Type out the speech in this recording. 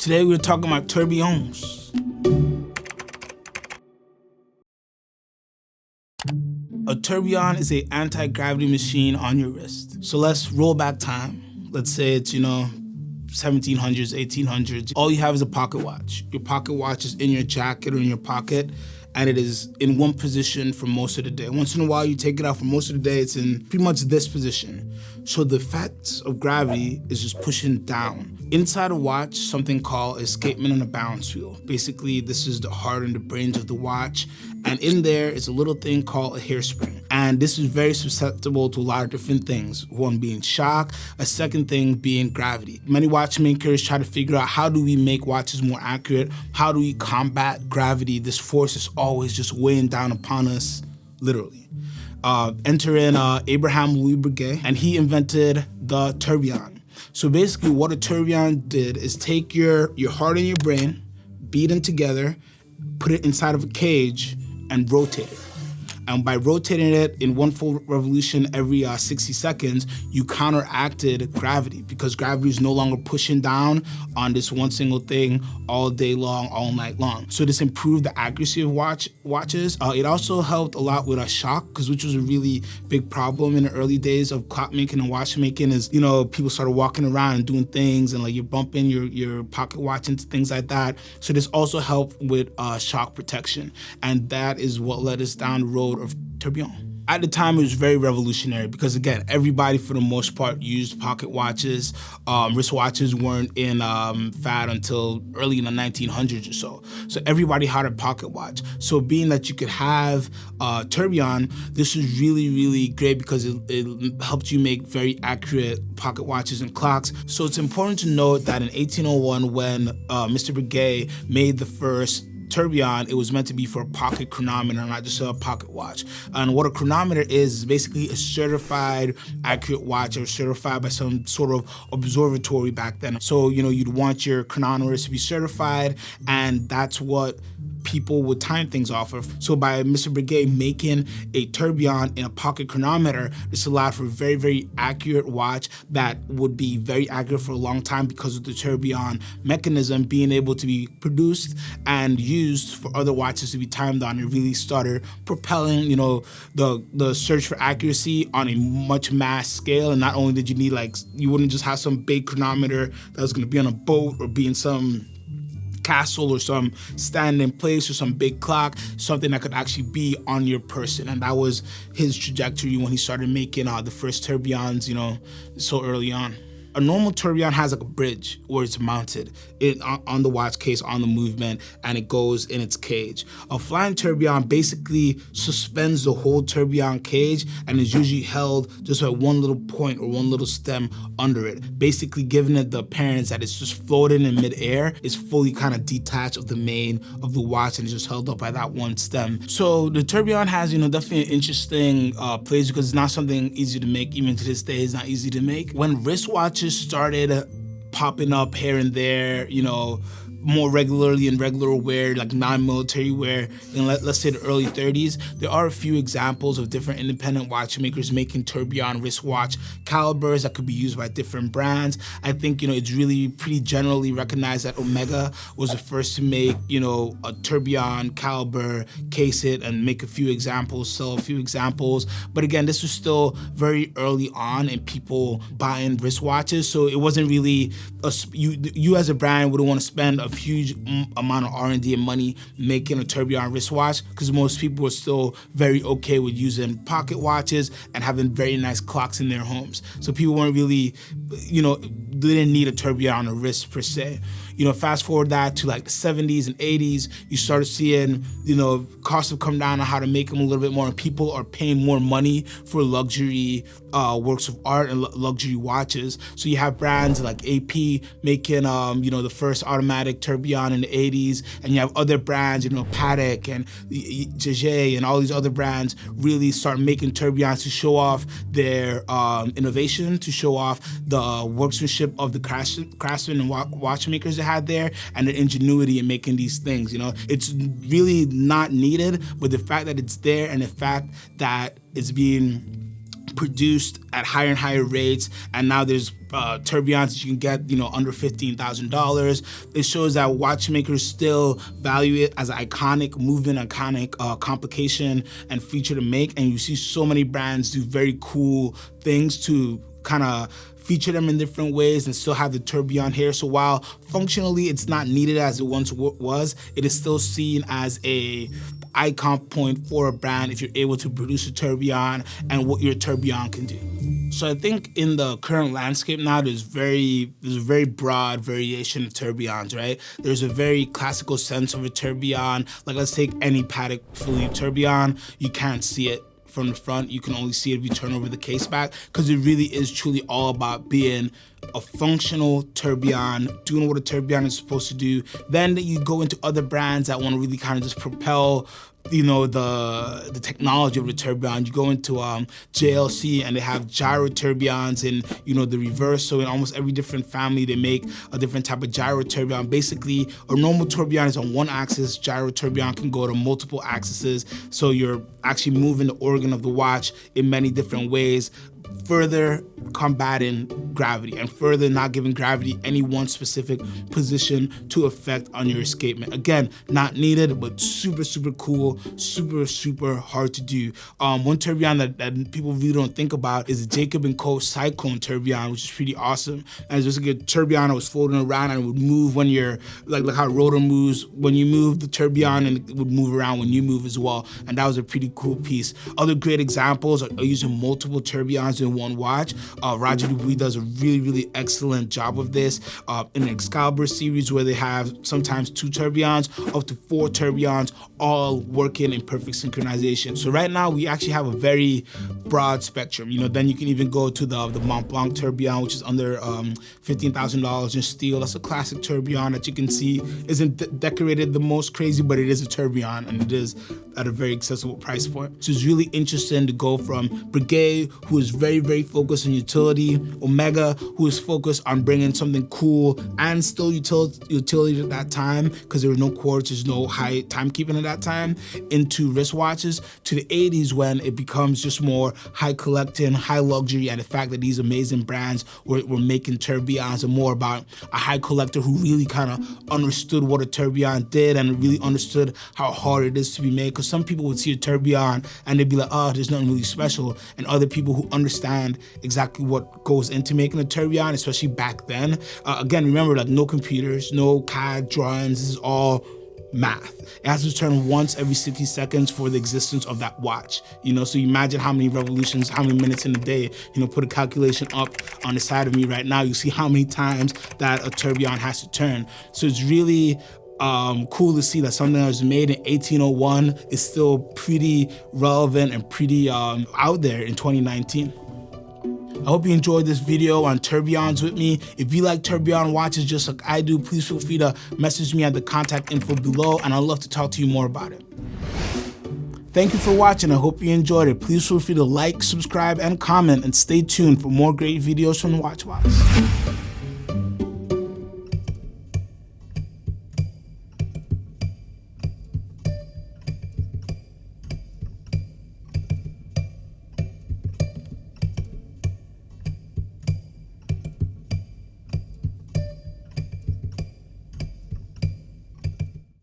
Today we're talking about tourbillons. A tourbillon is an anti-gravity machine on your wrist. So let's roll back time. Let's say it's, 1700s, 1800s. All you have is a pocket watch. Your pocket watch is in your jacket or in your pocket, and it is in one position for most of the day. Once in a while, you take it out. For most of the day, it's in pretty much this position. So the effects of gravity is just pushing down. Inside a watch, something called escapement on a balance wheel. Basically, this is the heart and the brains of the watch. And in there is a little thing called a hairspring. And this is very susceptible to a lot of different things. One being shock, a second thing being gravity. Many watchmakers try to figure out, how do we make watches more accurate? How do we combat gravity? This force is always just weighing down upon us, literally. Enter in Abraham Louis-Breguet, and he invented the tourbillon. So basically what a tourbillon did is take your heart and your brain, beat them together, put it inside of a cage, and rotate it. And by rotating it in one full revolution every 60 seconds, you counteracted gravity, because gravity is no longer pushing down on this one single thing all day long, all night long. So this improved the accuracy of watches. It also helped a lot with shock, which was a really big problem in the early days of clockmaking and watchmaking. Is, people started walking around and doing things, and like you're bumping your pocket watch into things like that. So this also helped with shock protection, and that is what led us down the road of tourbillon. At the time, it was very revolutionary because, again, everybody for the most part used pocket watches. Wristwatches weren't in fad until early in the 1900s or so. So everybody had a pocket watch. So being that you could have tourbillon, this was really, really great because it helped you make very accurate pocket watches and clocks. So it's important to note that in 1801, when Mr. Breguet made the first tourbillon, it was meant to be for a pocket chronometer, not just a pocket watch. And what a chronometer is basically a certified accurate watch, or certified by some sort of observatory back then. So, you'd want your chronometers to be certified, and that's what people would time things off of. So by Mr. Breguet making a tourbillon in a pocket chronometer, this allowed for a very, very accurate watch that would be very accurate for a long time because of the tourbillon mechanism being able to be produced and used for other watches to be timed on. It really started propelling, the search for accuracy on a much mass scale. And not only did you need, you wouldn't just have some big chronometer that was gonna be on a boat or be in some castle or some stand-in place or some big clock, something that could actually be on your person. And that was his trajectory when he started making the first tourbillons, so early on. A normal tourbillon has a bridge where it's mounted on the watch case, on the movement, and it goes in its cage. A flying tourbillon basically suspends the whole tourbillon cage and is usually held just at one little point or one little stem under it, basically giving it the appearance that it's just floating in midair. It's fully kind of detached of the main of the watch and it's just held up by that one stem. So the tourbillon has, definitely an interesting place, because it's not something easy to make. Even to this day, it's not easy to make. When wristwatches started popping up here and there, more regularly in regular wear, like non-military wear, in let's say the early 30s, there are a few examples of different independent watchmakers making tourbillon wristwatch calibers that could be used by different brands. I think, it's really pretty generally recognized that Omega was the first to make, a tourbillon caliber, case it, and make a few examples, sell a few examples. But again, this was still very early on in people buying wristwatches, so it wasn't really, you as a brand wouldn't want to spend a huge amount of R&D and money making a tourbillon wristwatch, because most people were still very okay with using pocket watches and having very nice clocks in their homes. So people weren't really, they didn't need a tourbillon on a wrist per se. Fast forward that to like the 70s and 80s, you started seeing, costs have come down on how to make them a little bit more, and people are paying more money for luxury works of art and luxury watches. So you have brands like AP making, the first automatic tourbillon in the 80s, and you have other brands, Patek and Jaeger and all these other brands really start making tourbillons to show off their innovation, to show off the workmanship of the craftsmen and watchmakers they had there, and their ingenuity in making these things. It's really not needed, but the fact that it's there and the fact that it's being produced at higher and higher rates, and now there's tourbillons that you can get, you know, under $15,000. It shows that watchmakers still value it as an iconic movement, iconic complication and feature to make. And you see so many brands do very cool things to kind of feature them in different ways and still have the tourbillon here. So while functionally it's not needed as it once was, it is still seen as a icon point for a brand if you're able to produce a tourbillon and what your tourbillon can do. So I think in the current landscape now, there's a very broad variation of tourbillons, right? There's a very classical sense of a tourbillon. Like let's take any Patek Philippe tourbillon. You can't see it from the front. You can only see it if you turn over the case back, because it really is truly all about being a functional tourbillon, doing what a tourbillon is supposed to do. Then you go into other brands that want to really kind of just propel, you know, the technology of the tourbillon. You go into JLC and they have gyro tourbillons and, you know, the reverse. So in almost every different family, they make a different type of gyro tourbillon. Basically, a normal tourbillon is on one axis. Gyro tourbillon can go to multiple axes. So you're actually moving the organ of the watch in many different ways, further combating gravity and further not giving gravity any one specific position to affect on your escapement. Again, not needed, but super, super cool, super, super hard to do. One tourbillon that people really don't think about is the Jacob & Co. Cyclone tourbillon, which is pretty awesome. And it's just like a tourbillon that was folding around and it would move when you're, like how rotor moves when you move the tourbillon, and it would move around when you move as well. And that was a pretty cool piece. Other great examples are using multiple tourbillons in one watch. Roger Dubuis does a really, really excellent job of this in the Excalibur series, where they have sometimes 2 tourbillons, up to 4 tourbillons, all working in perfect synchronization. So right now we actually have a very broad spectrum. You know, then you can even go to the Mont Blanc tourbillon, which is under $15,000 in steel. That's a classic tourbillon that you can see isn't decorated the most crazy, but it is a tourbillon and it is at a very accessible price point. So it's really interesting to go from Breguet, who is very, very focused on utility, Omega, who is focused on bringing something cool and still utility at that time, because there were no quartz, there's no high timekeeping at that time, into wristwatches, to the 80s when it becomes just more high collecting, high luxury, and the fact that these amazing brands were making tourbillons and more about a high collector who really kind of understood what a tourbillon did and really understood how hard it is to be made. Because some people would see a tourbillon and they'd be like, oh, there's nothing really special, and other people who understand exactly what goes into making a tourbillon, especially back then. Again, remember, like, no computers, no CAD drawings, this is all math. It has to turn once every 60 seconds for the existence of that watch. You know, so you imagine how many revolutions, how many minutes in a day. You know, put a calculation up on the side of me right now, you see how many times that a tourbillon has to turn. So it's really cool to see that something that was made in 1801 is still pretty relevant and pretty out there in 2019. I hope you enjoyed this video on tourbillons with me. If you like tourbillon watches just like I do, please feel free to message me at the contact info below, and I'd love to talk to you more about it. Thank you for watching. I hope you enjoyed it. Please feel free to like, subscribe, and comment, and stay tuned for more great videos from the Watchbox.